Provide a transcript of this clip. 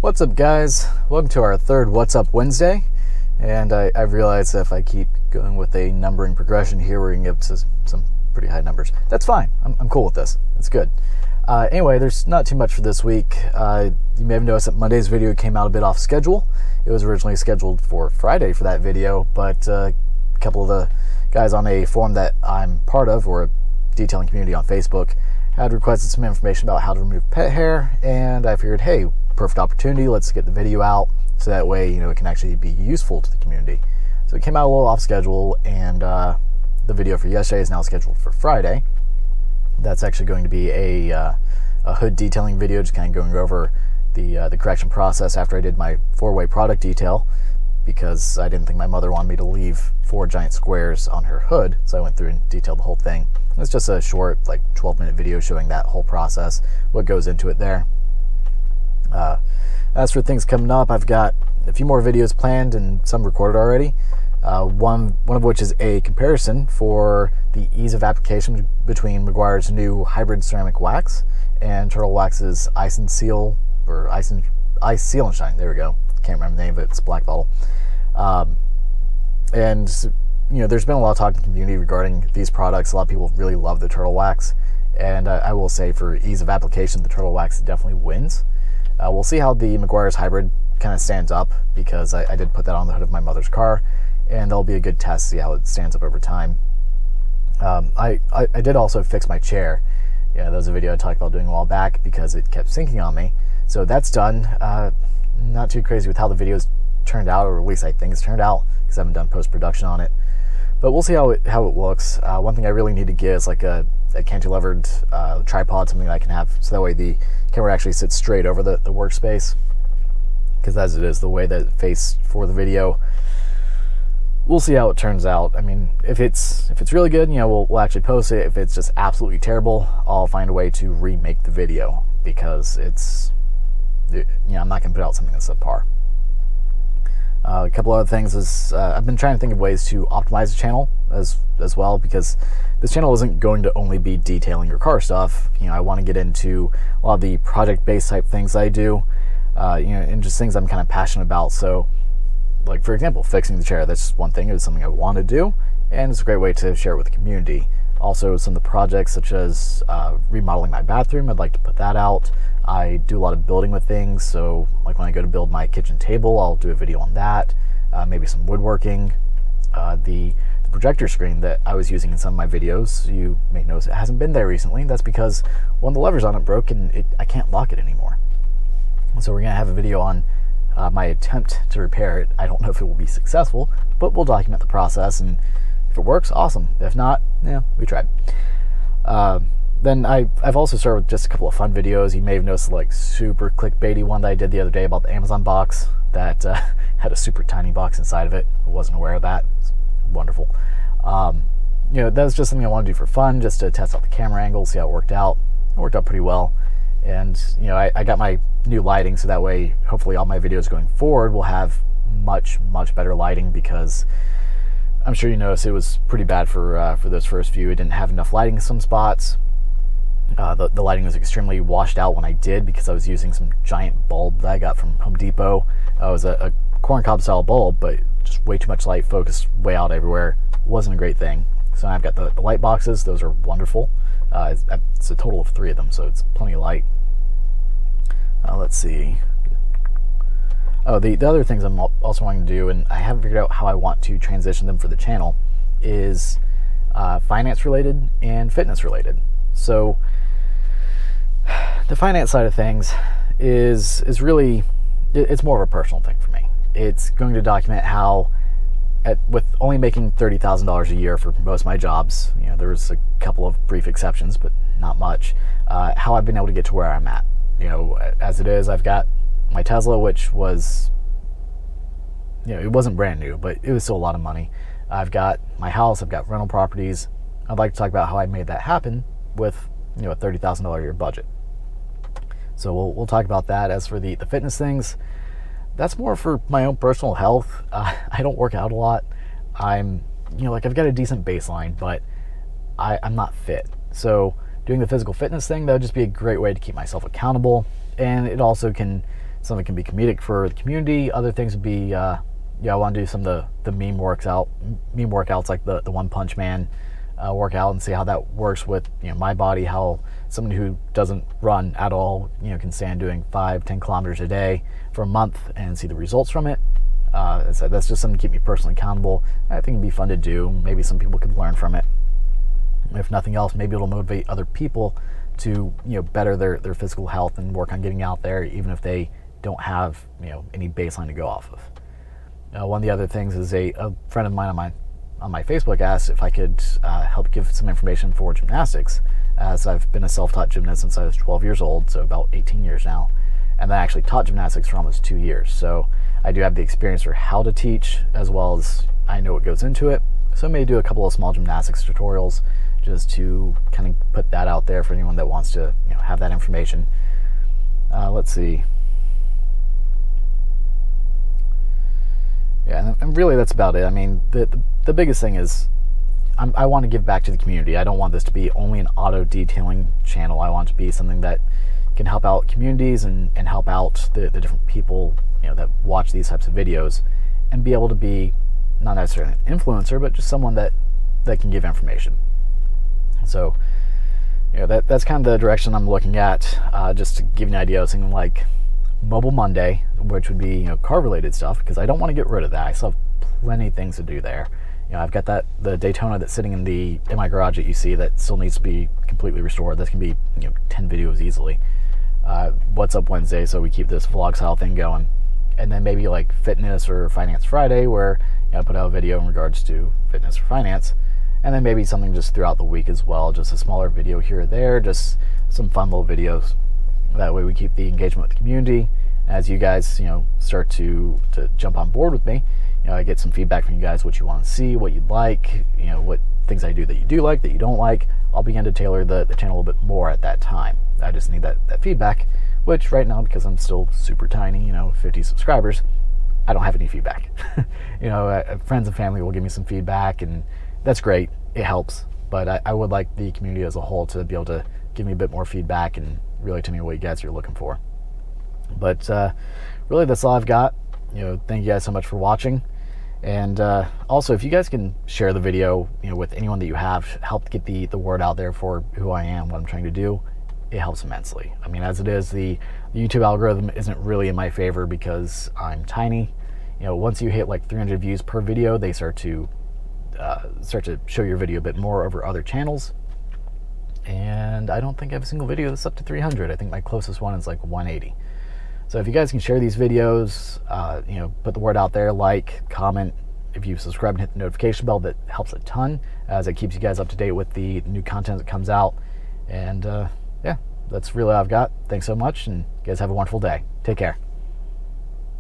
What's up, guys? Welcome to our third What's Up Wednesday. And I've realized that if I keep going with a numbering progression here, we're going to get to some pretty high numbers. That's fine. I'm cool with this. It's good. Anyway, there's not too much for this week. You may have noticed that Monday's video came out a bit off schedule. It was originally scheduled for Friday for that video, but a couple of the guys on a forum that I'm part of, or a detailing community on Facebook, had requested some information about how to remove pet hair, and I figured, hey, perfect opportunity, let's get the video out so that way, it can actually be useful to the community. So it came out a little off schedule, and the video for yesterday is now scheduled for Friday. That's actually going to be a hood detailing video, just kind of going over the correction process after I did my 4-way product detail, because I didn't think my mother wanted me to leave 4 giant squares on her hood, so I went through and detailed the whole thing. It's just a short, 12-minute video showing that whole process, what goes into it there. As for things coming up, I've got a few more videos planned and some recorded already. One of which is a comparison for the ease of application between Meguiar's new hybrid ceramic wax and Turtle Wax's Ice Seal and Shine. There we go. Can't remember the name of it. It's a black bottle. And there's been a lot of talk in the community regarding these products. A lot of people really love the Turtle Wax, and I will say for ease of application, the Turtle Wax definitely wins. We'll see how the Meguiar's hybrid kind of stands up, because I did put that on the hood of my mother's car, and that'll be a good test to see how it stands up over time. I did also fix my chair. Yeah, that was a video I talked about doing a while back because it kept sinking on me. So that's done. Not too crazy with how the videos turned out, or at least I think it's turned out, because I haven't done post-production on it. But we'll see how it looks. One thing I really need to get is a cantilevered tripod, something that I can have, so that way the camera actually sits straight over the workspace. Because as it is, the way that it faced for the video, we'll see how it turns out. I mean, if it's really good, we'll actually post it. If it's just absolutely terrible, I'll find a way to remake the video, because I'm not going to put out something that's subpar. A couple other things is I've been trying to think of ways to optimize the channel as well, because this channel isn't going to only be detailing your car stuff. I want to get into a lot of the project-based type things I do, and just things I'm kind of passionate about. So, for example, fixing the chair, that's one thing. It was something I want to do, and it's a great way to share it with the community. Also, some of the projects, such as remodeling my bathroom, I'd like to put that out. I do a lot of building with things, so when I go to build my kitchen table, I'll do a video on that. Maybe some woodworking. The projector screen that I was using in some of my videos, you may notice it hasn't been there recently. That's because one of the levers on it broke, and I can't lock it anymore. So we're going to have a video on my attempt to repair it. I don't know if it will be successful, but we'll document the process, and if it works, awesome. If not, we tried. Then I've also started with just a couple of fun videos. You may have noticed the super clickbaity one that I did the other day about the Amazon box that had a super tiny box inside of it. I wasn't aware of that. It's wonderful. That was just something I want to do for fun, just to test out the camera angle, see how it worked out. It worked out pretty well. And I got my new lighting, so that way hopefully all my videos going forward will have much better lighting, because I'm sure you noticed it was pretty bad for those first few. It didn't have enough lighting in some spots. The lighting was extremely washed out when I did, because I was using some giant bulb that I got from Home Depot. It was a corncob style bulb, but just way too much light, focused way out everywhere. Wasn't a great thing. So now I've got the light boxes. Those are wonderful. It's a total of 3 of them, so it's plenty of light. Let's see. Oh, the other things I'm also wanting to do, and I haven't figured out how I want to transition them for the channel, is finance related and fitness related. So the finance side of things is really, it's more of a personal thing for me. It's going to document how, with only making $30,000 a year for most of my jobs, there was a couple of brief exceptions, but not much, how I've been able to get to where I'm at. As it is, I've got my Tesla, which was, it wasn't brand new, but it was still a lot of money. I've got my house, I've got rental properties. I'd like to talk about how I made that happen with, a $30,000 a year budget. So we'll talk about that. As for the fitness things, that's more for my own personal health. I don't work out a lot. I'm, I've got a decent baseline, but I'm not fit. So doing the physical fitness thing, that would just be a great way to keep myself accountable. And it also can Some of it can be comedic for the community. Other things would be, I want to do some of the meme workouts like the One Punch Man workout, and see how that works with my body. How someone who doesn't run at all can stand doing 5-10 kilometers a day for a month and see the results from it. So that's just something to keep me personally accountable. I think it'd be fun to do. Maybe some people could learn from it. If nothing else, maybe it'll motivate other people to better their physical health and work on getting out there, even if they don't have any baseline to go off of. One of the other things is a friend of mine on my Facebook asked if I could help give some information for gymnastics, as I've been a self-taught gymnast since I was 12 years old, so about 18 years now, and then I actually taught gymnastics for almost 2 years. So I do have the experience for how to teach, as well as I know what goes into it. So I may do a couple of small gymnastics tutorials just to kind of put that out there for anyone that wants to have that information. Let's see. Yeah, and really that's about it. I mean, the biggest thing is I want to give back to the community. I don't want this to be only an auto detailing channel. I want it to be something that can help out communities and help out the different people that watch these types of videos, and be able to be not necessarily an influencer, but just someone that can give information. So that's kind of the direction I'm looking at. Just to give you an idea of something like Mobile Monday, which would be car related stuff, because I don't want to get rid of that. I still have plenty of things to do there. I've got the Daytona that's sitting in my garage that you see that still needs to be completely restored. That can be 10 videos easily. What's Up Wednesday, so we keep this vlog style thing going. And then maybe like Fitness or Finance Friday, where I put out a video in regards to fitness or finance. And then maybe something just throughout the week as well, just a smaller video here or there, just some fun little videos. That way we keep the engagement with the community. As you guys, start to jump on board with me, I get some feedback from you guys, what you want to see, what you'd like, what things I do that you do like, that you don't like. I'll begin to tailor the channel a little bit more at that time. I just need that feedback, which right now, because I'm still super tiny, 50 subscribers, I don't have any feedback. Friends and family will give me some feedback, and that's great. It helps. But I would like the community as a whole to be able to give me a bit more feedback and really tell me what you guys are looking for. But really, that's all I've got. Thank you guys so much for watching. And also, if you guys can share the video with anyone that you have, help get the word out there for who I am, what I'm trying to do, it helps immensely. I mean, as it is, the YouTube algorithm isn't really in my favor because I'm tiny. Once you hit like 300 views per video, they start to show your video a bit more over other channels. And I don't think I have a single video that's up to 300. I think my closest one is like 180. So if you guys can share these videos, put the word out there, like, comment. If you subscribe and hit the notification bell, that helps a ton, as it keeps you guys up to date with the new content that comes out. And yeah, that's really all I've got. Thanks so much, and you guys have a wonderful day. Take care.